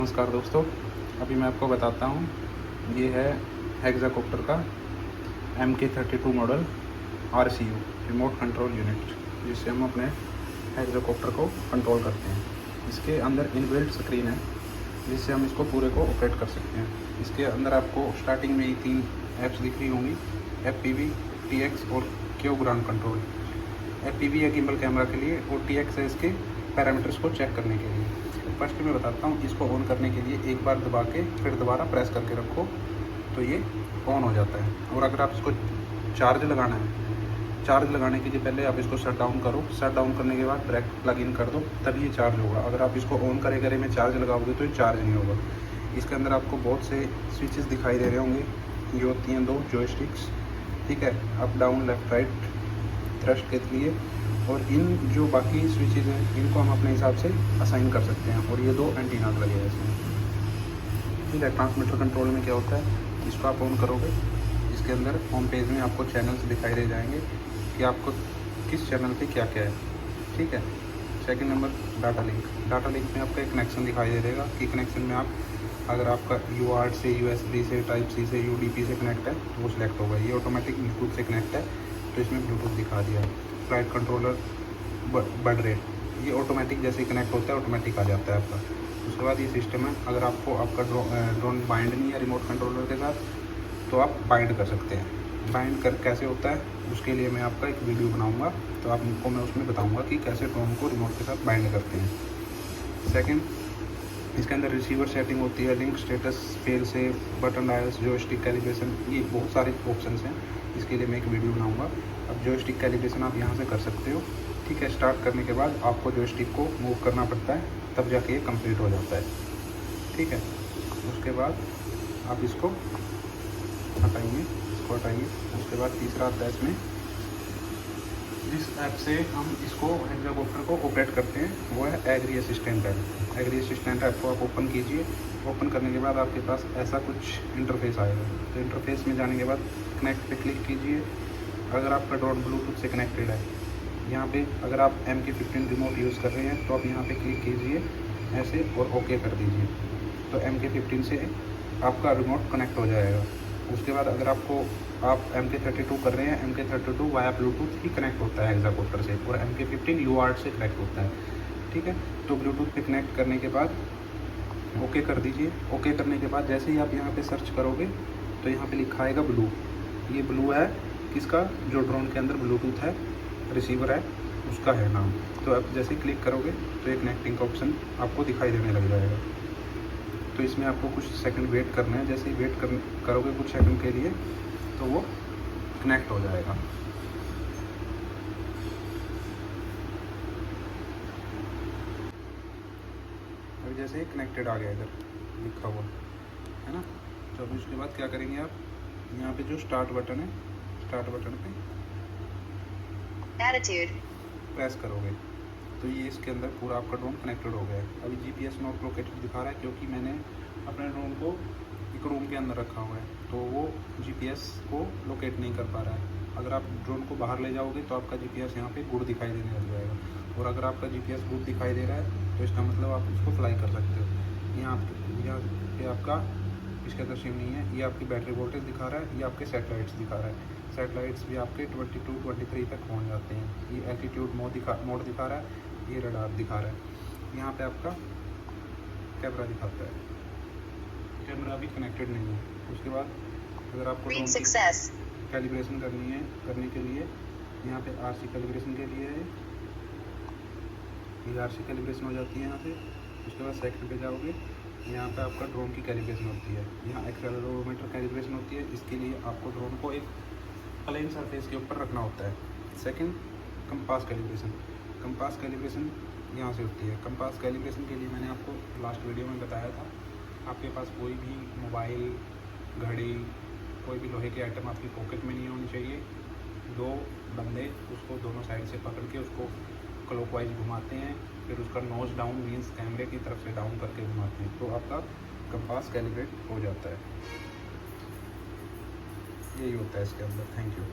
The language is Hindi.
नमस्कार दोस्तों, अभी मैं आपको बताता हूँ। ये है हेक्साकॉप्टर का MK32 model RCU remote control unit, जिससे हम अपने हेक्साकॉप्टर को कंट्रोल करते हैं। इसके अंदर इनबिल्ट स्क्रीन है, जिससे हम इसको पूरे को ऑपरेट कर सकते हैं। इसके अंदर आपको स्टार्टिंग में ही 3 ऐप्स दिख रही होंगी, FPV, TX और क्यू ग्राउंड कंट्रोल। FPV है गिम्बल कैमरा के लिए और TX है इसके पैरामीटर्स को चेक करने के लिए। फर्स्ट मैं बताता हूँ, इसको ऑन करने के लिए एक बार दबा के फिर दोबारा प्रेस करके रखो तो ये ऑन हो जाता है। और अगर आप इसको चार्ज लगाना है, चार्ज लगाने के लिए पहले आप इसको शट डाउन करो। शट डाउन करने के बाद डायरेक्ट प्लग इन कर दो, तभी ये चार्ज होगा। अगर आप इसको ऑन करे करे में चार्ज लगाओगे तो ये चार्ज नहीं होगा। इसके अंदर आपको बहुत से स्विचेस दिखाई दे रहे होंगे। ये होती हैं 2 जॉयस्टिक्स, ठीक है, up down left right thrust के लिए। और इन जो बाकी स्विचेस हैं इनको हम अपने हिसाब से असाइन कर सकते हैं। और ये 2 एंटीना लगे हैं इसमें, ठीक है। ट्रांसमीटर कंट्रोल में क्या होता है, इसको आप ऑन करोगे, इसके अंदर होम पेज में आपको चैनल्स दिखाई दे जाएंगे कि आपको किस चैनल पे क्या क्या है, ठीक है। Second number data link. Data link में आपका एक कनेक्शन दिखाई दे देगा कि कनेक्शन में आप अगर आपका UART से, USB से, टाइप C से, UDP से कनेक्ट है तो वो सिलेक्ट होगा। ये ऑटोमेटिक ब्लूटूथ से कनेक्ट है तो इसमें ब्लूटूथ दिखा दिया। फ्लाइट कंट्रोलर बर्ड रेट, ये ऑटोमेटिक जैसे ही कनेक्ट होता है ऑटोमेटिक आ जाता है आपका। उसके बाद ये सिस्टम है, अगर आपको आपका ड्रोन बाइंड नहीं है रिमोट कंट्रोलर के साथ तो आप बाइंड कर सकते हैं। बाइंड कर कैसे होता है उसके लिए मैं आपका एक वीडियो बनाऊंगा, तो आपको मैं उसमें बताऊंगा कि कैसे ड्रोन को रिमोट के साथ बाइंड करते हैं। सेकंड, इसके अंदर रिसीवर सेटिंग होती है, link status, fail save, button dials, joystick calibration, ये बहुत सारे ऑप्शंस हैं। इसके लिए मैं एक वीडियो बनाऊंगा। अब जॉयस्टिक कैलिब्रेशन आप यहाँ से कर सकते हो, ठीक है। स्टार्ट करने के बाद आपको जॉयस्टिक को मूव करना पड़ता है, तब जाके ये कंप्लीट हो जाता है, ठीक है। उसके बाद आप इसको हटाइए, इसको हटाइए। उसके बाद तीसरा आता है इसमें, जिस ऐप से हम इसको हेक्साकॉप्टर को ऑपरेट करते हैं वो है agri assistant app. Agri assistant app को आप ओपन कीजिए। ओपन करने के बाद आपके पास ऐसा कुछ इंटरफेस आएगा। तो इंटरफेस में जाने के बाद कनेक्ट पे क्लिक कीजिए। अगर आपका ड्रोन ब्लूटूथ से कनेक्टेड है, यहाँ पे अगर आप MK15 रिमोट यूज़ कर रहे हैं तो आप यहाँ पे क्लिक कीजिए ऐसे और ओके कर दीजिए, तो MK15 से आपका रिमोट कनेक्ट हो जाएगा। उसके बाद अगर आप MK32 कर रहे हैं, MK32 वाया ब्लूटूथ ही कनेक्ट होता है हेक्साकॉप्टर से, और MK15 UART से कनेक्ट होता है, ठीक है। तो ब्लूटूथ पे कनेक्ट करने के बाद ओके कर दीजिए। ओके करने के बाद जैसे ही आप यहाँ पे सर्च करोगे तो यहाँ पे लिखा आएगा ब्लू। ये ब्लू है किसका, जो ड्रोन के अंदर ब्लूटूथ है, रिसीवर है, उसका है नाम। तो आप जैसे ही क्लिक करोगे तो एक कनेक्टिंग का ऑप्शन आपको दिखाई देने लग जाएगा। तो इसमें आपको कुछ सेकंड वेट करना है। जैसे ही वेट करोगे कुछ सेकंड के लिए तो वो कनेक्ट हो जाएगा। अभी जैसे ही कनेक्टेड आ गया, इधर लिखा हुआ है ना। तो अभी उसके बाद क्या करेंगे, आप यहाँ पे जो स्टार्ट बटन है, स्टार्ट बटन पे प्रेस करोगे तो ये इसके अंदर पूरा आपका ड्रोन कनेक्टेड हो गया है। अभी GPS नॉट लोकेटेड दिखा रहा है क्योंकि मैंने अपने ड्रोन को एक रूम के अंदर रखा हुआ है, तो वो GPS को लोकेट नहीं कर पा रहा है। अगर आप ड्रोन को बाहर ले जाओगे तो आपका GPS यहाँ पे गुड दिखाई देने लग जाएगा, और अगर आपका GPS गुड दिखाई दे रहा है तो इसका मतलब आप उसको फ्लाई कर सकते हो। यहाँ पे आपका इसके अंदर सिम नहीं है, ये आपकी बैटरी वोल्टेज दिखा रहा है, ये आपके सेटेलाइट्स दिखा रहा है। सेटेलाइट्स भी आपके 22-23 तक पहुँच जाते हैं। ये एल्टीट्यूड मोड दिखा रहा है, ये रडार दिखा रहा है। यहाँ पे आपका कैमरा दिखाता है, कैमरा अभी कनेक्टेड नहीं है। उसके बाद अगर आपको ड्रोन की कैलिब्रेशन करने के लिए यहाँ पे RC कैलिब्रेशन के लिए है, ये RC कैलिब्रेशन हो जाती है यहाँ से। उसके बाद सेकंड पे जाओगे, यहाँ पे आपका ड्रोन की कैलिब्रेशन होती है। यहाँ एक्सेलेरोमीटर कैलिब्रेशन होती है, इसके लिए आपको ड्रोन को एक प्लेन सरफेस के ऊपर रखना होता है। Second, compass calibration. Compass calibration यहाँ से होती है। कंपास कैलिब्रेशन के लिए मैंने आपको लास्ट वीडियो में बताया था, आपके पास कोई भी मोबाइल, घड़ी, कोई भी लोहे के आइटम आपकी पॉकेट में नहीं होनी चाहिए। 2 बंदे उसको दोनों साइड से पकड़ के उसको क्लॉकवाइज घुमाते हैं, फिर उसका नोज डाउन मीन्स कैमरे की तरफ से डाउन करके घुमाते हैं, तो आपका कंपास कैलिब्रेट हो जाता है। यही होता है इसके अंदर। Thank you.